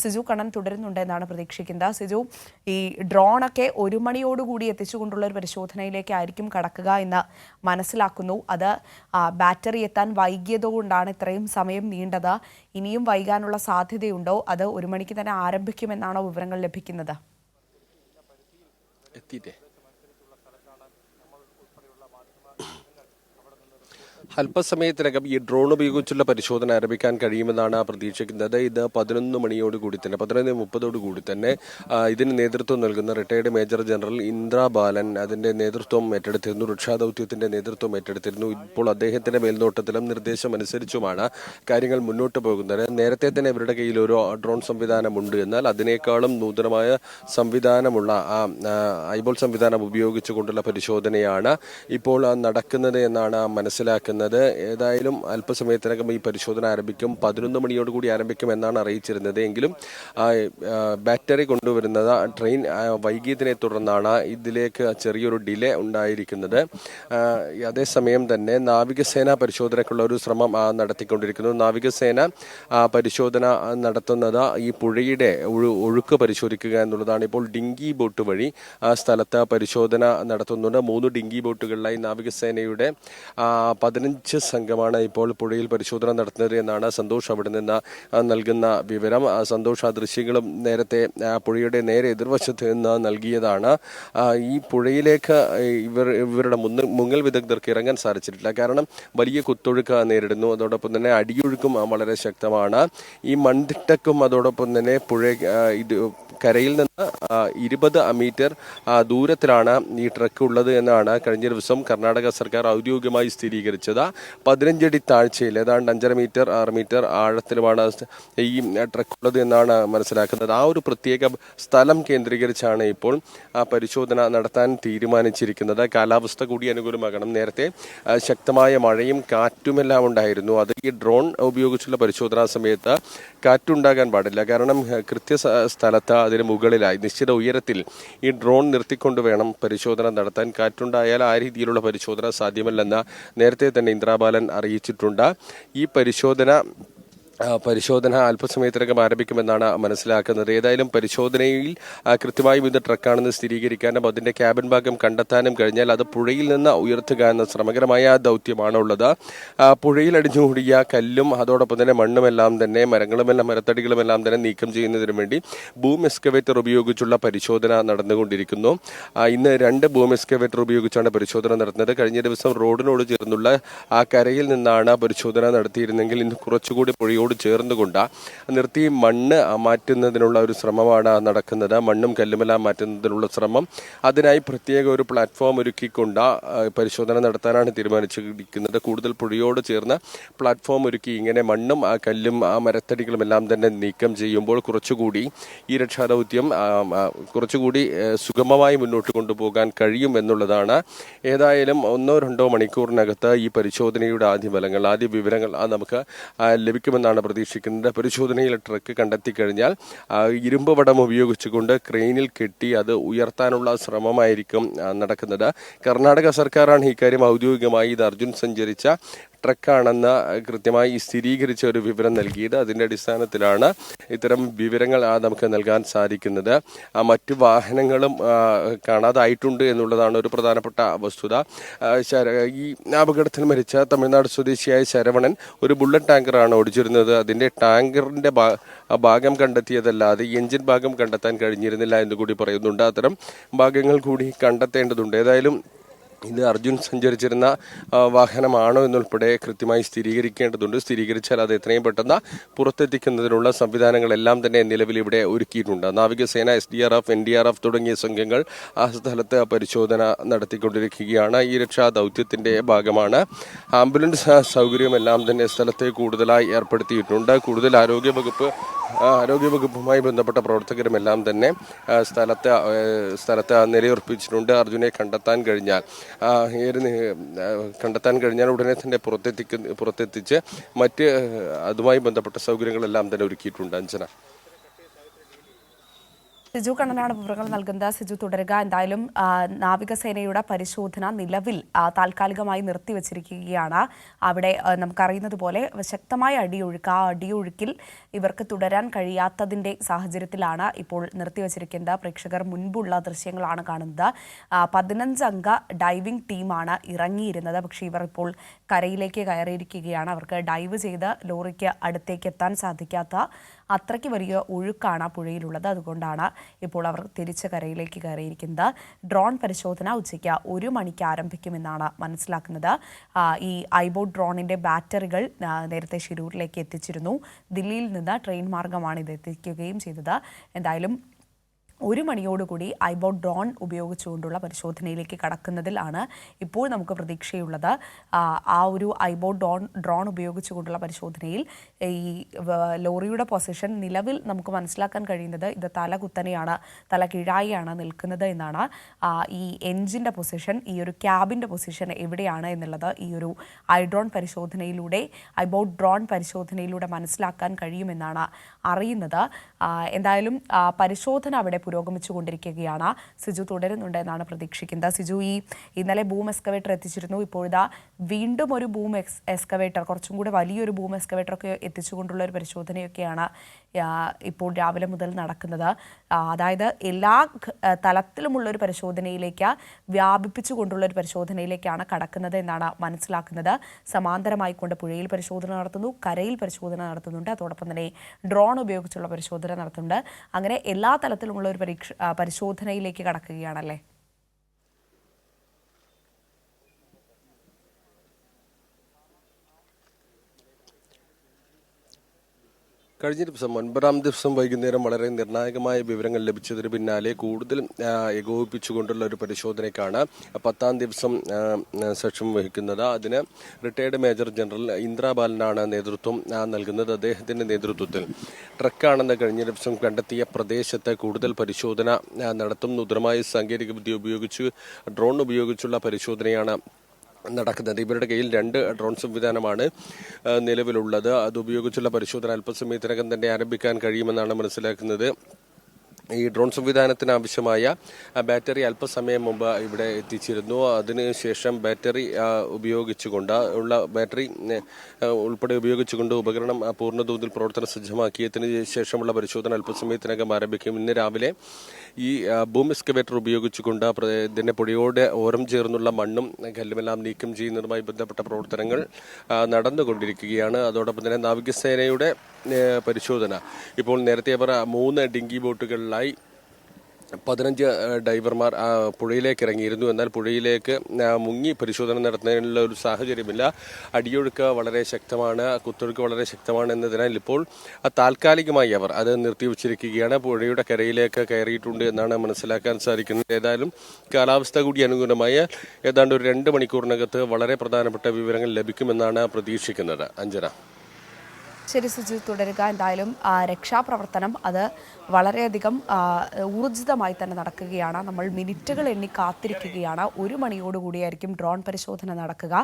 സിജു കണ്ണൻ തുടരുന്നുണ്ട് എന്നാണ് പ്രതീക്ഷിക്കുന്നത്. സിജു, ഈ ഡ്രോണൊക്കെ 1 മണിയോടുകൂടി എത്തിച്ചുകൊണ്ടുള്ള ഒരു പരിശോധനയിലേക്കായിരിക്കും കടക്കുക എന്ന് മനസ്സിലാക്കുന്നു. അത് ബാറ്ററി എത്താൻ വൈകിയതുകൊണ്ടാണ് ഇത്രയും സമയം നീണ്ടത്. ഇനിയും വൈകാനുള്ള സാധ്യതയുണ്ടോ? അത് 1 മണിക്ക് തന്നെ ആരംഭിക്കുമെന്നാണോ വിവരങ്ങൾ ലഭിക്കുന്നത്? അല്പസമയത്തിനകം ഈ ഡ്രോൺ ഉപയോഗിച്ചുള്ള പരിശോധന ആരംഭിക്കാൻ കഴിയുമെന്നാണ് പ്രതീക്ഷിക്കുന്നത്. ഇത് 11 മണിയോടുകൂടി തന്നെ 11:30 തന്നെ ഇതിന് നേതൃത്വം നൽകുന്ന റിട്ടയർഡ് മേജർ ജനറൽ ഇന്ദ്ര ബാലൻ അതിന്റെ നേതൃത്വം ഏറ്റെടുത്തിരുന്നു. രക്ഷാദൌത്യത്തിന്റെ നേതൃത്വം ഏറ്റെടുത്തിരുന്നു. ഇപ്പോൾ അദ്ദേഹത്തിന്റെ മേൽനോട്ടത്തിലും നിർദ്ദേശമനുസരിച്ചുമാണ് കാര്യങ്ങൾ മുന്നോട്ട് പോകുന്നത്. നേരത്തെ തന്നെ ഇവരുടെ കയ്യിൽ ഒരു ഡ്രോൺ സംവിധാനമുണ്ട്. എന്നാൽ അതിനേക്കാളും നൂതനമായ സംവിധാനമുള്ള ഐബോൾ സംവിധാനം ഉപയോഗിച്ചുകൊണ്ടുള്ള പരിശോധനയാണ് ഇപ്പോൾ നടക്കുന്നത് എന്നാണ് മനസ്സിലാക്കുന്നത്. ഏതായാലും അല്പസമയത്തിനകം ഈ പരിശോധന ആരംഭിക്കും. 11 മണിയോടുകൂടി ആരംഭിക്കും എന്നാണ് അറിയിച്ചിരുന്നത്. എങ്കിലും ബാറ്ററി കൊണ്ടുവരുന്നത് ട്രെയിൻ വൈകിയതിനെ തുടർന്നാണ് ഇതിലേക്ക് ചെറിയൊരു ഡിലേ ഉണ്ടായിരിക്കുന്നത്. അതേസമയം തന്നെ നാവികസേന പരിശോധനയ്ക്കുള്ള ഒരു ശ്രമം നടത്തിക്കൊണ്ടിരിക്കുന്നു. നാവികസേന പരിശോധന നടത്തുന്നത് ഈ പുഴയുടെ ഒഴുക്ക് പരിശോധിക്കുക എന്നുള്ളതാണ്. ഇപ്പോൾ ഡിങ്കി ബോട്ട് വഴി സ്ഥലത്ത് പരിശോധന നടത്തുന്നുണ്ട്. 3 ഡിങ്കി ബോട്ടുകളിലായി നാവികസേനയുടെ 15 സംഘമാണ് ഇപ്പോൾ പുഴയിൽ പരിശോധന നടത്തുന്നത് എന്നാണ് സന്തോഷ് അവിടെ നിന്ന് നൽകുന്ന വിവരം. സന്തോഷ് ആ ദൃശ്യങ്ങളും നേരത്തെ പുഴയുടെ നേരെ എതിർവശത്ത് നിന്ന് നൽകിയതാണ്. ഈ പുഴയിലേക്ക് ഇവരുടെ മുങ്ങൽ വിദഗ്ധർക്ക് ഇറങ്ങാൻ സാധിച്ചിട്ടില്ല. കാരണം വലിയ കുത്തൊഴുക്ക് നേരിടുന്നു. അതോടൊപ്പം തന്നെ അടിയൊഴുക്കും വളരെ ശക്തമാണ്. ഈ മൺതിട്ടക്കും അതോടൊപ്പം തന്നെ കരയിൽ നിന്ന് 20 മീറ്റർ ദൂരത്തിലാണ് ഈ ട്രക്ക് ഉള്ളത് എന്നാണ് കഴിഞ്ഞ ദിവസം കർണാടക സർക്കാർ ഔദ്യോഗികമായി സ്ഥിരീകരിച്ചത്. 15 അടി താഴ്ചയിൽ ഏതാണ്ട് 5.5 മീറ്റർ 6 മീറ്റർ ആഴത്തിലുമാണ് ഈ ട്രക്ക് ഉള്ളത് എന്നാണ് മനസ്സിലാക്കുന്നത്. ആ ഒരു പ്രത്യേക സ്ഥലം കേന്ദ്രീകരിച്ചാണ് ഇപ്പോൾ പരിശോധന നടത്താൻ തീരുമാനിച്ചിരിക്കുന്നത്. കാലാവസ്ഥ കൂടി അനുകൂലമാകണം. നേരത്തെ ശക്തമായ മഴയും കാറ്റുമെല്ലാം ഉണ്ടായിരുന്നു. അത് ഈ ഡ്രോൺ ഉപയോഗിച്ചുള്ള പരിശോധനാ സമയത്ത് കാറ്റുണ്ടാകാൻ പാടില്ല. കാരണം കൃത്യ സ്ഥലത്ത് അതിന് മുകളിലായി നിശ്ചിത ഉയരത്തിൽ ഈ ഡ്രോൺ നിർത്തിക്കൊണ്ട് വേണം പരിശോധന നടത്താൻ. കാറ്റുണ്ടായാൽ ആ രീതിയിലുള്ള പരിശോധന സാധ്യമല്ലെന്ന് നേരത്തെ തന്നെ ഇന്ദ്രബാലൻ അറിയിച്ചിട്ടുണ്ട്. ഈ പരിശോധന അല്പസമയത്തിനകം ആരംഭിക്കുമെന്നാണ് മനസ്സിലാക്കുന്നത്. ഏതായാലും പരിശോധനയിൽ കൃത്യമായും ഇത് ട്രക്കാണെന്ന് സ്ഥിരീകരിക്കാനും അതിന്റെ ക്യാബിൻ ഭാഗം കണ്ടെത്താനും കഴിഞ്ഞാൽ അത് പുഴയിൽ നിന്ന് ഉയർത്തുക എന്ന ശ്രമകരമായ ദൗത്യമാണ് ഉള്ളത്. പുഴയിൽ അടിഞ്ഞുകൂടിയ കല്ലും അതോടൊപ്പം തന്നെ മണ്ണുമെല്ലാം തന്നെ മരത്തടികളുമെല്ലാം തന്നെ നീക്കം ചെയ്യുന്നതിനു വേണ്ടി ബൂം എക്സ്കവേറ്റർ ഉപയോഗിച്ചുള്ള പരിശോധന നടന്നുകൊണ്ടിരിക്കുന്നു. ഇന്ന് 2 ബൂം എക്സ്കവേറ്റർ ഉപയോഗിച്ചാണ് പരിശോധന നടത്തുന്നത്. കഴിഞ്ഞ ദിവസം റോഡിനോട് ചേർന്നുള്ള കരയിൽ നിന്നാണ് പരിശോധന നടത്തിയിരുന്നെങ്കിൽ ഇന്ന് കുറച്ചുകൂടി പുഴയോട് ചേർന്നുകൊണ്ട് നിർത്തി മണ്ണ് മാറ്റുന്നതിനുള്ള ഒരു ശ്രമമാണ് നടക്കുന്നത്. മണ്ണും കല്ലുമെല്ലാം മാറ്റുന്നതിനുള്ള ശ്രമം. അതിനായി പ്രത്യേക ഒരു പ്ലാറ്റ്ഫോം ഒരുക്കിക്കൊണ്ട് പരിശോധന നടത്താനാണ് തീരുമാനിച്ചിരിക്കുന്നത്. കൂടുതൽ പുഴയോട് ചേർന്ന് പ്ലാറ്റ്ഫോം ഒരുക്കി ഇങ്ങനെ മണ്ണും കല്ലും മരത്തടികളും എല്ലാം തന്നെ നീക്കം ചെയ്യുമ്പോൾ കുറച്ചുകൂടി ഈ രക്ഷാദൗത്യം കുറച്ചുകൂടി സുഗമമായി മുന്നോട്ട് കൊണ്ടുപോകാൻ കഴിയും എന്നുള്ളതാണ്. ഏതായാലും 1-2 മണിക്കൂറിനകത്ത് ഈ പരിശോധനയുടെ ആദ്യ വിവരങ്ങൾ നമുക്ക് ലഭിക്കുമെന്നാണ് പ്രതീക്ഷിക്കുന്നത്. പരിശോധനയിൽ ട്രക്ക് കണ്ടെത്തി കഴിഞ്ഞാൽ ഇരുമ്പ് വടം ഉപയോഗിച്ചുകൊണ്ട് ക്രെയിനിൽ കെട്ടി അത് ഉയർത്താനുള്ള ശ്രമമായിരിക്കും നടക്കുന്നത്. കർണാടക സർക്കാരാണ് ഇക്കാര്യം ഔദ്യോഗികമായി ഇത് അർജുൻ സഞ്ചരിച്ച ട്രക്കാണെന്ന് കൃത്യമായി സ്ഥിരീകരിച്ച ഒരു വിവരം നൽകിയത്. അതിന്റെ അടിസ്ഥാനത്തിലാണ് ഇത്തരം വിവരങ്ങൾ നമുക്ക് നൽകാൻ സാധിക്കുന്നത്. മറ്റു വാഹനങ്ങളും കാണാതായിട്ടുണ്ട് എന്നുള്ളതാണ് ഒരു പ്രധാനപ്പെട്ട വസ്തുത. ഈ അപകടത്തിൽ മരിച്ച തമിഴ്നാട് സ്വദേശിയായ ശരവണൻ ഒരു ബുള്ളറ്റ് ടാങ്കറാണ് ഓടിച്ചിരുന്നത്. അതിന്റെ ടാങ്കറിന്റെ ഭാഗം കണ്ടെത്തിയതല്ലാതെ എഞ്ചിൻ ഭാഗം കണ്ടെത്താൻ കഴിഞ്ഞിരുന്നില്ല എന്ന് കൂടി പറയുന്നുണ്ട്. അത്തരം ഭാഗങ്ങൾ കൂടി കണ്ടെത്തേണ്ടതുണ്ട്. ഏതായാലും ഇത് അർജുൻ സഞ്ചരിച്ചിരുന്ന വാഹനമാണോ എന്നുൾപ്പെടെ കൃത്യമായി സ്ഥിരീകരിക്കേണ്ടതുണ്ട്. സ്ഥിരീകരിച്ചാൽ അത് എത്രയും പെട്ടെന്ന് പുറത്തെത്തിക്കുന്നതിനുള്ള സംവിധാനങ്ങളെല്ലാം തന്നെ നിലവിൽ ഇവിടെ ഒരുക്കിയിട്ടുണ്ട്. നാവികസേന, SDRF, NDRF തുടങ്ങിയ സംഘങ്ങൾ ആ സ്ഥലത്ത് പരിശോധന നടത്തിക്കൊണ്ടിരിക്കുകയാണ്. ഈ രക്ഷാ ദൗത്യത്തിന്റെ ഭാഗമാണ്. ആംബുലൻസ് സൗകര്യമെല്ലാം തന്നെ സ്ഥലത്ത് കൂടുതലായി ഏർപ്പെടുത്തിയിട്ടുണ്ട്. കൂടുതൽ ആരോഗ്യവകുപ്പുമായി ബന്ധപ്പെട്ട പ്രവർത്തകരുമെല്ലാം തന്നെ സ്ഥലത്ത് നിലയുറപ്പിച്ചിട്ടുണ്ട്. അർജുനെ കണ്ടെത്താൻ കഴിഞ്ഞാൽ ഉടനെ തന്നെ പുറത്തെത്തിച്ച് മറ്റ് അതുമായി ബന്ധപ്പെട്ട സൗകര്യങ്ങളെല്ലാം തന്നെ ഒരുക്കിയിട്ടുണ്ട്. അഞ്ജന. സിജു കണ്ണനാണ് വിവരങ്ങൾ നൽകുന്നത്. സിജു തുടരുക. എന്തായാലും നാവികസേനയുടെ പരിശോധന നിലവിൽ താൽക്കാലികമായി നിർത്തിവച്ചിരിക്കുകയാണ്. അവിടെ നമുക്കറിയുന്നത് പോലെ ശക്തമായ അടിയൊഴുക്ക്, ആ അടിയൊഴുക്കിൽ ഇവർക്ക് തുടരാൻ കഴിയാത്തതിൻ്റെ സാഹചര്യത്തിലാണ് ഇപ്പോൾ നിർത്തിവച്ചിരിക്കുന്നത്. പ്രേക്ഷകർ മുൻപുള്ള ദൃശ്യങ്ങളാണ് കാണുന്നത്. 15 അംഗ ഡൈവിംഗ് ടീമാണ് ഇറങ്ങിയിരുന്നത്. പക്ഷേ ഇവർ ഇപ്പോൾ കരയിലേക്ക് കയറിയിരിക്കുകയാണ്. അവർക്ക് ഡൈവ് ചെയ്ത് ലോറിക്ക് അടുത്തേക്ക് എത്താൻ സാധിക്കാത്ത അത്രയ്ക്ക് വലിയ ഒഴുക്കാണ് പുഴയിലുള്ളത്. അതുകൊണ്ടാണ് ഇപ്പോൾ അവർ തിരിച്ച് കരയിലേക്ക് കയറിയിരിക്കുന്നത്. ഡ്രോൺ പരിശോധന ഉച്ചയ്ക്ക് 1 മണിക്ക് ആരംഭിക്കുമെന്നാണ് മനസ്സിലാക്കുന്നത്. ഈ ഐബോട്ട് ഡ്രോണിൻ്റെ ബാറ്ററികൾ നേരത്തെ ഷിരൂരിലേക്ക് എത്തിച്ചിരുന്നു. ദില്ലിയിൽ നിന്ന് ട്രെയിൻ മാർഗമാണ് ഇത് എത്തിക്കുകയും ചെയ്തത്. എന്തായാലും 1 മണിയോടുകൂടി ഐബോട്ട് ഡ്രോൺ ഉപയോഗിച്ചുകൊണ്ടുള്ള പരിശോധനയിലേക്ക് കടക്കുന്നതിലാണ് ഇപ്പോൾ നമുക്ക് പ്രതീക്ഷയുള്ളത്. ആ ഒരു ഐബോട്ട് ഡ്രോൺ ഉപയോഗിച്ചുകൊണ്ടുള്ള പരിശോധനയിൽ ഈ ലോറിയുടെ പൊസിഷൻ നിലവിൽ നമുക്ക് മനസ്സിലാക്കാൻ കഴിയുന്നത് ഇത് തലകുത്തനെയാണ്, തല കീഴായിയാണ് നിൽക്കുന്നത് എന്നാണ്. ഈ എൻജിൻ്റെ പൊസിഷൻ, ഈ ഒരു ക്യാബിൻ്റെ പൊസിഷൻ എവിടെയാണ് എന്നുള്ളത് ഈ ഒരു ഐബോട്ട് ഡ്രോൺ പരിശോധനയിലൂടെ മനസ്സിലാക്കാൻ കഴിയുമെന്നാണ് അറിയുന്നത്. എന്തായാലും പരിശോധന അവിടെ പുരോഗമിച്ചുകൊണ്ടിരിക്കുകയാണ്. സിജു തുടരുന്നുണ്ട് എന്നാണ് പ്രതീക്ഷിക്കുന്നത്. സിജു, ഇന്നലെ ബൂം എക്സ്കവേറ്റർ എത്തിച്ചിരുന്നു. ഇപ്പോഴിതാ വീണ്ടും ഒരു ബൂം എക്സ്കവേറ്റർ, കുറച്ചും കൂടെ വലിയൊരു ബൂം എക്സ്കവേറ്ററൊക്കെ എത്തിച്ചുകൊണ്ടുള്ള ഒരു പരിശോധനയൊക്കെയാണ് ഇപ്പോൾ രാവിലെ മുതൽ നടക്കുന്നത്. അതായത് എല്ലാ തലത്തിലുമുള്ളൊരു പരിശോധനയിലേക്ക്, വ്യാപിപ്പിച്ചുകൊണ്ടുള്ളൊരു പരിശോധനയിലേക്കാണ് കടക്കുന്നത് എന്നാണ് മനസ്സിലാക്കുന്നത്. സമാന്തരമായിക്കൊണ്ട് പുഴയിൽ പരിശോധന നടത്തുന്നു, കരയിൽ പരിശോധന നടത്തുന്നുണ്ട്, അതോടൊപ്പം തന്നെ ഡ്രോൺ ഉപയോഗിച്ചുള്ള പരിശോധന നടത്തുന്നുണ്ട്. അങ്ങനെ എല്ലാ തലത്തിലുമുള്ള ഒരു പരിശോധനയിലേക്ക് കടക്കുകയാണല്ലേ? കഴിഞ്ഞ ദിവസം 9-ാം ദിവസം വൈകുന്നേരം വളരെ നിർണായകമായ വിവരങ്ങൾ ലഭിച്ചതിന് പിന്നാലെ കൂടുതൽ ഏകോപിപ്പിച്ചുകൊണ്ടുള്ള ഒരു പരിശോധനയ്ക്കാണ് 10-ാം ദിവസം സാക്ഷ്യം വഹിക്കുന്നത്. അതിന് റിട്ടയർഡ് മേജർ ജനറൽ ഇന്ദ്രാ ബാലനാണ് നേതൃത്വം നൽകുന്നത്. അദ്ദേഹത്തിന്റെ നേതൃത്വത്തിൽ ട്രക്കാണെന്ന് കഴിഞ്ഞ ദിവസം കണ്ടെത്തിയ പ്രദേശത്ത് കൂടുതൽ പരിശോധന നടത്തും. നൂതനമായ സാങ്കേതികവിദ്യ ഉപയോഗിച്ച് ഡ്രോൺ ഉപയോഗിച്ചുള്ള പരിശോധനയാണ് നടക്കുന്നത്. ഇവരുടെ കയ്യിൽ 2 ഡ്രോൺ സംവിധാനമാണ് നിലവിലുള്ളത്. അത് ഉപയോഗിച്ചുള്ള പരിശോധന അല്പസമയത്തിനകം തന്നെ ആരംഭിക്കാൻ കഴിയുമെന്നാണ് മനസ്സിലാക്കുന്നത്. ഈ ഡ്രോൺ സംവിധാനത്തിന് ആവശ്യമായ ബാറ്ററി അല്പസമയം മുമ്പ് ഇവിടെ എത്തിച്ചിരുന്നു. അതിനുശേഷം ബാറ്ററി ഉപയോഗിച്ചുകൊണ്ട് ബാറ്ററി ഉൾപ്പെടെ ഉപയോഗിച്ചുകൊണ്ട് ഉപകരണം പൂർണ്ണതോതിൽ പ്രവർത്തന സജ്ജമാക്കിയതിന് ശേഷമുള്ള പരിശോധന അല്പസമയത്തിനകം ആരംഭിക്കും. ഇന്ന് രാവിലെ ഈ ബൂം എക്സ്കവേറ്റർ ഉപയോഗിച്ചുകൊണ്ട് ഇതിന്റെ പുഴയോട് ഓരം ചേർന്നുള്ള മണ്ണും കല്ലുമെല്ലാം നീക്കം ചെയ്യുന്നതുമായി ബന്ധപ്പെട്ട പ്രവർത്തനങ്ങൾ നടന്നുകൊണ്ടിരിക്കുകയാണ്. അതോടൊപ്പം തന്നെ നാവികസേനയുടെ പരിശോധന ഇപ്പോൾ നേരത്തെ അവർ 3 ഡിങ്കി ബോട്ടുകളിലായി 15 ഡൈവർമാർ പുഴയിലേക്ക് ഇറങ്ങിയിരുന്നു. എന്നാൽ പുഴയിലേക്ക് മുങ്ങി പരിശോധന നടത്തുന്നതിനുള്ള ഒരു സാഹചര്യമില്ല. അടിയൊഴുക്ക് വളരെ ശക്തമാണ്, കുത്തൊഴുക്ക് വളരെ ശക്തമാണ് എന്നതിനാൽ ഇപ്പോൾ താൽക്കാലികമായി അവർ അത് നിർത്തിവച്ചിരിക്കുകയാണ്. പുഴയുടെ കരയിലേക്ക് കയറിയിട്ടുണ്ട് എന്നാണ് മനസ്സിലാക്കാൻ സാധിക്കുന്നത്. ഏതായാലും കാലാവസ്ഥ കൂടി അനുകൂലമായ ഏതാണ്ട് ഒരു 2 മണിക്കൂറിനകത്ത് വളരെ പ്രധാനപ്പെട്ട വിവരങ്ങൾ ലഭിക്കുമെന്നാണ് പ്രതീക്ഷിക്കുന്നത്. അഞ്ജന. ശരി സിജു, തുടരുക. എന്തായാലും രക്ഷാപ്രവർത്തനം അത് വളരെയധികം ഊർജിതമായി തന്നെ നടക്കുകയാണ്. നമ്മൾ മിനിറ്റുകൾ എണ്ണി കാത്തിരിക്കുകയാണ്. 1 മണിയോടുകൂടിയായിരിക്കും ഡ്രോൺ പരിശോധന നടക്കുക.